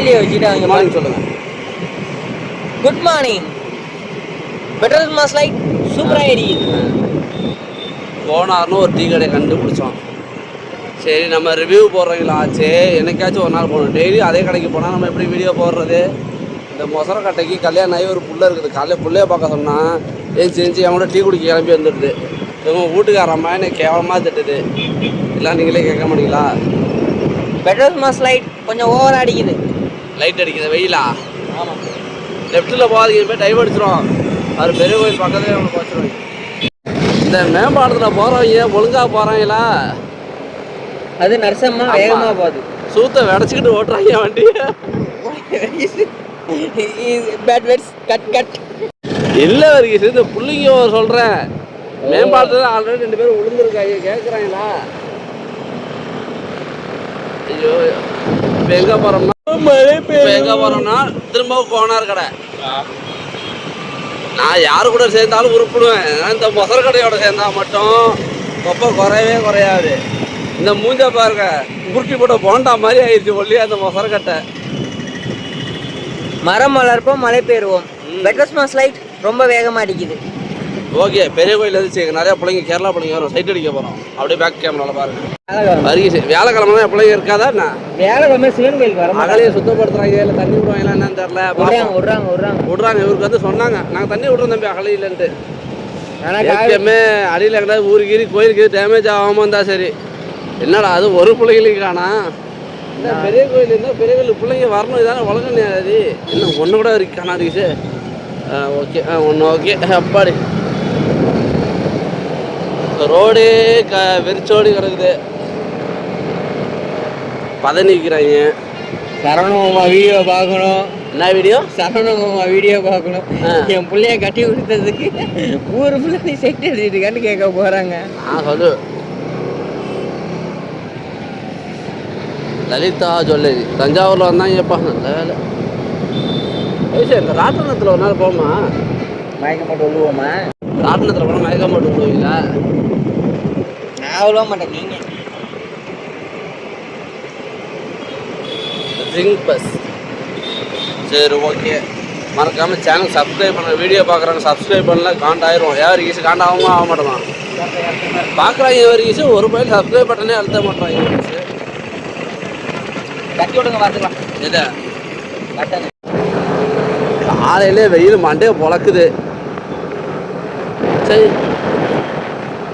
Video வச்சுட்டு அவங்க morning சொல்லுங்கள். Good morning. Petrol mass light சூப்பராக எரியுது. கோனார்னு ஒரு டீ கடையை கண்டுபிடிச்சோம். சரி நம்ம ரிவ்யூ போடுறீங்களா ஆச்சு, என்னைக்காச்சும் ஒரு நாள் போகணும். டெய்லி அதே கடைக்கு போனால் நம்ம எப்படி வீடியோ போடுறது? இந்த மொசர கட்டைக்கு கல்யாணம் ஆகி ஒரு புள்ள இருக்குது. காலையில் புள்ளைய பார்க்க சொன்னால் ஏஞ்சி அவங்களோட டீ குடிக்க கிளம்பி வந்துடுது. இவங்க வீட்டுக்காரம்மா என்னை கேவலமாக திட்டுது. எல்லாம் நீங்களே கேட்க மாட்டீங்களா? பெட்ரோல் மாஸ் லைட் கொஞ்சம் ஓவராக அடிக்குது. லைட் அடிக்குது வெயிலா? ஆமாம். லெஃப்ட்டில் போகாதீங்க, போய் டைவ் அடிச்சிடும். அது பெரிய கோயில் பக்கத்துலேயே அவங்களுக்கு வச்சுருவாங்க. இந்த மேம்பாலத்தில் போகிறவங்க ஒழுங்காக போகிறாங்களா? அது நரசம்மா வேகமாக போகுது. சூத்தை வெடச்சிக்கிட்டு ஓட்டுறாங்க வண்டி. Bad words cut cut. இல்லை வரைக்கும் இந்த பிள்ளைங்க சொல்கிறேன். மேம்பாலத்தில் ஆல்ரெடி 2 பேரும் விழுந்துருக்காங்க, கேட்குறாங்களா? ஐயோ, இப்போ எங்கே போகிறோம்னா திரும்பவும் கோனார் கடை. நான் யாரு கூட சேர்ந்தாலும் உருப்பிடுவேன். இந்த மொசர கடையோட சேர்ந்தா மட்டும் ரொம்ப குறையவே குறையாது. இந்த மூஞ்ச பாருங்க, முறுக்கி போட்ட போண்டா மாதிரி ஆயிடுச்சு ஒல்லியா அந்த மொசர கட்டை. மரம் வளர்ப்போம் மழை பெறுவோம். பெட்ரோல் மாஸ் லைட் ரொம்ப வேகமாக அடிக்குது. ஓகே, பெரிய கோயில் எதிர்த்து நிறையா பிள்ளைங்க, கேரளா பிள்ளைங்க வரும். சைட் அடிக்க போகிறோம். அப்படியே பேக் கேமராவில் பாருங்க. வருகை வியாழக்கிழமை பிள்ளைங்க இருக்காதா என்ன? வியாழக்கிழமை சிவன் கோயிலுக்கு வர அகலையை சுத்தப்படுத்துறாங்க, இல்லை தண்ணி விடுவாங்களா என்னன்னு தெரியல. விட்றாங்க. இவருக்கு வந்து சொன்னாங்க, நாங்கள் தண்ணி விட்றோம் தம்பி அகலையிலன்ட்டு. ஏற்கனவே அடியில் எங்கேயாவது ஊருக்கீரி கோயிலுக்கு டேமேஜ் ஆகாமல் இருந்தால் சரி. என்னடா அது ஒரு பிள்ளைங்களுக்கு காணா? இந்த பெரிய கோயில் இருந்தால் பெரிய கோயில் பிள்ளைங்க வரணும். இதான உலகம் அது என்ன ஒன்று கூட இருக்கு காணாதீங்க. ஓகே ஒன்று ஓகே. அப்பாடி ரோடே வெறிச்சோடி கிடக்குது. பதனிக்கிறாங்க. சரவணமாமா வீடியோ பார்க்கணும். என்ன வீடியோ? சரவணமாமா வீடியோ பார்க்கணும். என் பிள்ளைய கட்டி கொடுத்ததுக்கு ஊர் ஃபுல்லாக நீ சைட் எடுத்துருக்கான்னு கேட்க போகிறாங்க. சொல்லு. லலிதா ஜுவல்லரி தஞ்சாவூரில் வந்தாங்கப்பா. நல்ல வேலை. சரி, இந்த ராட்டனத்தில் ஒரு நாள் போமா? மயக்க மாட்டு விழுவோமா? ராட்டனத்தில் போனால் மயக்க மாட்டு விழுவீங்களா? நான் விழுவ மாட்டேன். நீங்கள் ரிங் பஸ். சரி ஓகே, மறக்காமல் சேனல் சப்ஸ்கிரைப் பண்ணுற. வீடியோ பார்க்குறாங்க, சப்ஸ்கிரைப் பண்ணல காண்டாயிரும். யார் ஈஸி காண்டாகவும் ஆக மாட்டோம். பார்க்குறாங்க ஒரு ஈஸி ஒரு பையன் சப்ஸ்கிரைப் பட்டனே அழுத்த மாட்டோம். ஈஸி கட்டி விடுங்க பார்த்துக்கலாம். எதை காலையிலே வெயில் மண்டையை பொழக்குது. சரி,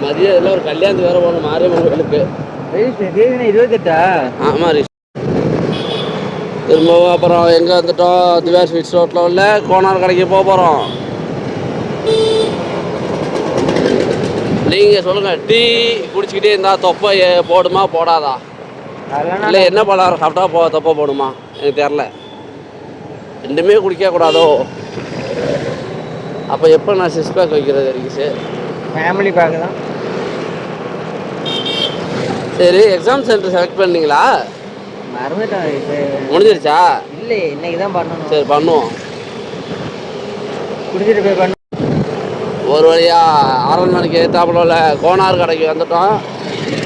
மதியம் எல்லாம் ஒரு கல்யாணத்துக்கு வேறு போகணும் மாரியம்மன் கோயிலுக்கு. 28. ஆமாம். திரும்பவும் அப்புறம் எங்கே வந்துட்டோம்? திவ்யா ஸ்வீட்ஸ் ரோட்டில் உள்ள கோனார் கடைக்கு போக போகிறோம். நீங்கள் சொல்லுங்கள், டீ குடிச்சிக்கிட்டே இருந்தால் தொப்பை போடுமா போடாதா? இல்லை என்ன பலகாரம் சாப்பிட்டா தொப்பை போடுமா? எனக்கு தெரில. ரெண்டுமே குடிக்கக்கூடாதோ? அப்போ எப்போ நான் சிக்ஸ் பேக் வைக்கிறது இருக்கு? ஃபேமிலி பேக் தான். சரி, எக்ஸாம் சென்டர் செலக்ட் பண்ணீங்களா? மறந்துட்டேன். முடிஞ்சிருச்சா? இல்லை, இன்னைக்கு தான் பண்ணணும். சரி பண்ணுவோம். குடிச்சிட்டு போய் பண்ண. ஒரு வழியாக அரண்மனைக்கு ஏற்றாப்புல உள்ள கோனார் கடைக்கு வந்துட்டோம்.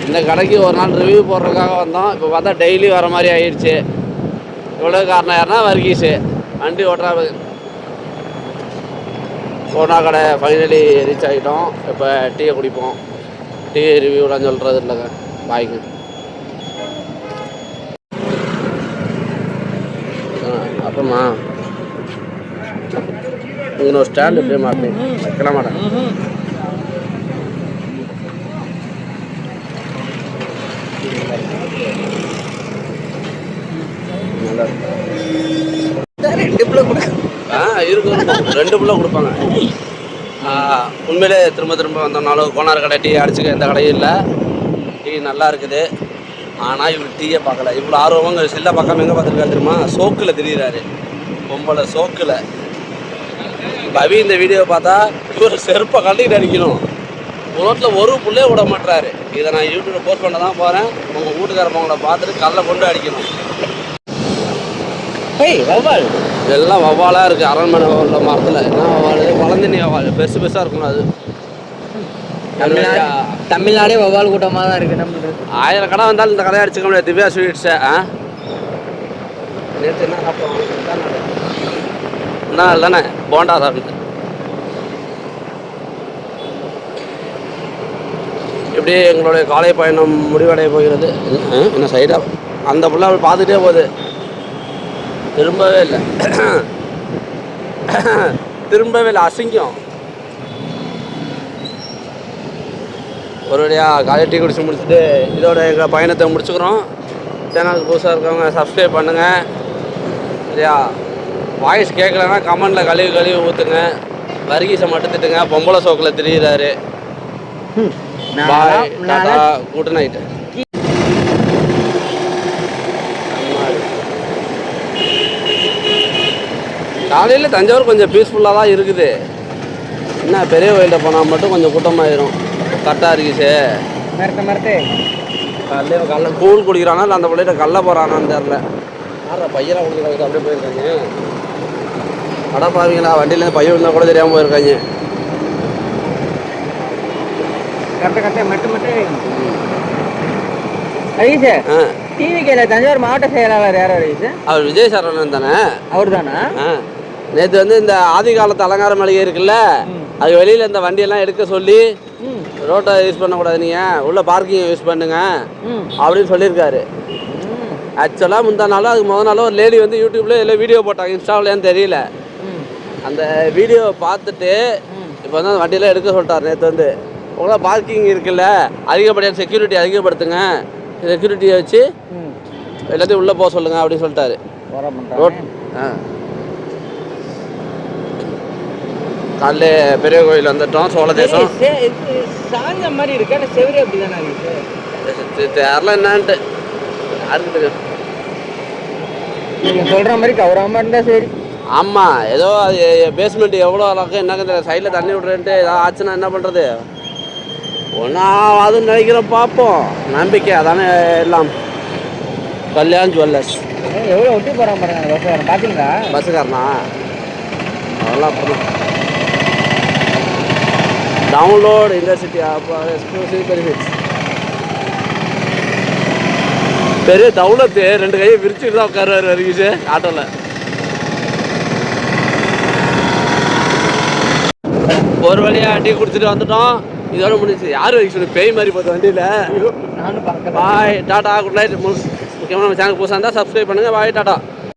இந்த கடைக்கு ஒரு நாள் ரிவ்யூ போடுறதுக்காக வந்தோம். இப்போ பார்த்தா டெய்லி வர மாதிரி ஆயிடுச்சு. இவ்வளோ காரணம் யாருன்னா வர்கீஸு வண்டி ஓட்டுறா. கோனார் கடை ஃபைனலி ரீச் ஆகிட்டோம். இப்போ டீயை குடிப்போம். டீ ரிவ்யூலாம் சொல்கிறது இல்லைங்க. பாய்ங்க. அப்புறமா இங்கே ஒரு ஸ்டாண்டு இப்படியே மாட்டேன் வைக்கலாம் மாட்டேன். இருக்கும் 2 புள்ள கொடுப்பாங்க. உண்மையிலே திரும்ப திரும்ப வந்தோம்னாலும் கோனார் கடை டீ அடிச்சுக்க எந்த கடையும் இல்லை. டீ நல்லா இருக்குது. ஆனால் இவர் டீயை பார்க்கல. இவ்வளோ ஆர்வமாக செல்லை பார்க்காம எங்கே பார்த்துருக்காரு தெரியுமா? சோக்கில் திரியிறாரு. பொம்பளை சோக்கில். பவி இந்த வீடியோவை பார்த்தா இவர் செருப்பை கட்டிக்கிட்டு அடிக்கணும். ரோட்டில் ஒரு புள்ளையே விட மாட்டுறாரு. இதை நான் யூடியூப்பில் போஸ்ட் பண்ண தான் போகிறேன். உங்கள் வீட்டுக்காரவங்களை பார்த்துட்டு கல்லை கொண்டு அடிக்கணும். வவ்வால் எல்லாம் வவ்வாலாக இருக்குது. அரண்மனை உள்ள மரத்தில் என்ன வவ்வால்? வளர்ந்துனி வவ்வால் பெருசு பெருசாக இருக்கணும். அது தமிழ்நாடே வவ்வால் கூட்டமாக தான் இருக்குது. நம்மளுக்கு 1000 கடை வந்தாலும் இந்த கடையை அடிச்சுக்க முடியாது. திவ்யா ஸ்வீட்ஸை நேற்று என்ன சாப்பிட்டோம்? என்ன தானே போண்டா சாப்பிட்டு இப்படி எங்களுடைய காலை பயணம் முடிவடைய போகிறது. என்ன சைடாக அந்த பிள்ளை அவள் பார்த்துட்டே போகுது, திரும்பவே இல்லை. திரும்பவே இல்லை, அசிங்கம். ஒரு வழியாக காலை டீ குடிச்சு முடிச்சுட்டு இதோட எங்கள் பயணத்தை முடிச்சுக்கிறோம். சேனலுக்கு புதுசாக இருக்கவங்க சப்ஸ்கிரைப் பண்ணுங்கள். சரியா? வாய்ஸ் கேட்கலன்னா கமெண்டில் கழுவி ஊற்றுங்க. வர்கீஸை மட்டும் திட்டுங்க, பொம்பளை சோக்கில் திரியிறாரு. பாய், டாடா, குட் நைட். காலையில் தஞ்சாவூர் கொஞ்சம் பீஸ்ஃபுல்லாக தான் இருக்குது. என்ன பெரிய கோயில்கிட்ட போனால் மட்டும் கொஞ்சம் கூட்டமாயிரும். கரெக்டாக இருக்குச்சு. கல்ல கூழ் குடிக்கிறானா இல்லை அந்த பிள்ளைகிட்ட கல்ல போகிறானான்னு தெரில. யாரா பையனாக குடிக்கிறாங்க அப்படியே போயிருக்காங்க. கடை பாவீங்களா, வண்டியிலேருந்து பையன் இருந்தால் கூட தெரியாமல் போயிருக்காங்க. தஞ்சாவூர் மாவட்ட செயலாளர் யார்? அவர் விஜய் சரவணன் தானே? அவர் தானா? நேற்று வந்து இந்த ஆதி காலத்து அலங்கார மளிகை இருக்குல்ல, அது வெளியில் இந்த வண்டியெல்லாம் எடுக்க சொல்லி ரோட்டை யூஸ் பண்ணக்கூடாது, நீங்கள் உள்ள பார்க்கிங் யூஸ் பண்ணுங்க அப்படின்னு சொல்லியிருக்காரு. ஆக்சுவலாக முந்தா நாளும் அதுக்கு முதல் நாளும் ஒரு லேடி வந்து யூடியூப்ல எல்லாம் வீடியோ போட்டாங்க, இன்ஸ்டாவிலேன்னு தெரியல. அந்த வீடியோவை பார்த்துட்டு இப்போ வந்து அந்த வண்டியெல்லாம் எடுக்க சொல்லிட்டார். நேற்று வந்து உங்களால் பார்க்கிங் இருக்குல்ல, அதிகப்படியான செக்யூரிட்டி அதிகப்படுத்துங்க, செக்யூரிட்டியை வச்சு எல்லாத்தையும் உள்ளே போக சொல்லுங்கள் அப்படின்னு சொல்லிட்டாரு. ரோட் காலைல பெரிய கோயில் வந்துட்டோம். சோழ தேசம் சாஞ்ச மாதிரி இருக்கு, ஆனால் செவரே அப்படி தானே இருக்கு. தெரியல என்னான்ட்டு, யாருக்கு தெரியும். நீங்கள் சொல்கிற மாதிரி கவராமல் இருந்தால் சரி. ஆமாம், ஏதோ அது பேஸ்மெண்ட் எவ்வளோ அளவுக்கு என்னங்க தெரியல, சைடில் தண்ணி விட்றேன்ட்டு ஏதாவது ஆச்சுன்னா என்ன பண்ணுறது? ஒன்றாவதுன்னு நினைக்கிறோம், பார்ப்போம். நம்பிக்கை அதானே எல்லாம். கல்யாண் ஜுவல்லர்ஸ் எவ்வளோ ஒட்டி போகிறான் பாருங்க அந்த பஸ்ஸுக்காரன், பார்த்தீங்களா? பஸ்ஸுக்காரனா? அதெல்லாம் அப்புறம் டவுன்லோட் இன்டர்சிட்டி அப்போ எக்ஸ்க்ளூசிவ் பெனிஃபிட்ஸ். பெரிய தௌலத்து 2 கையை விரிச்சுட்டு தான் உட்காருவார் வரைக்கும் ஆட்டோவில். ஒரு வழியாக டீ குடிச்சிட்டு வந்துட்டோம். இதோட முடிச்சு. யார் வரைக்கும் சொல்லி பேய் மாதிரி போகுது வண்டியில். பாய், டாடா, குட் நைட். முக்கியமாக நம்ம சேனல் புதுசாக இருந்தால் சப்ஸ்கிரைப் பண்ணுங்கள். பாய், டாடா.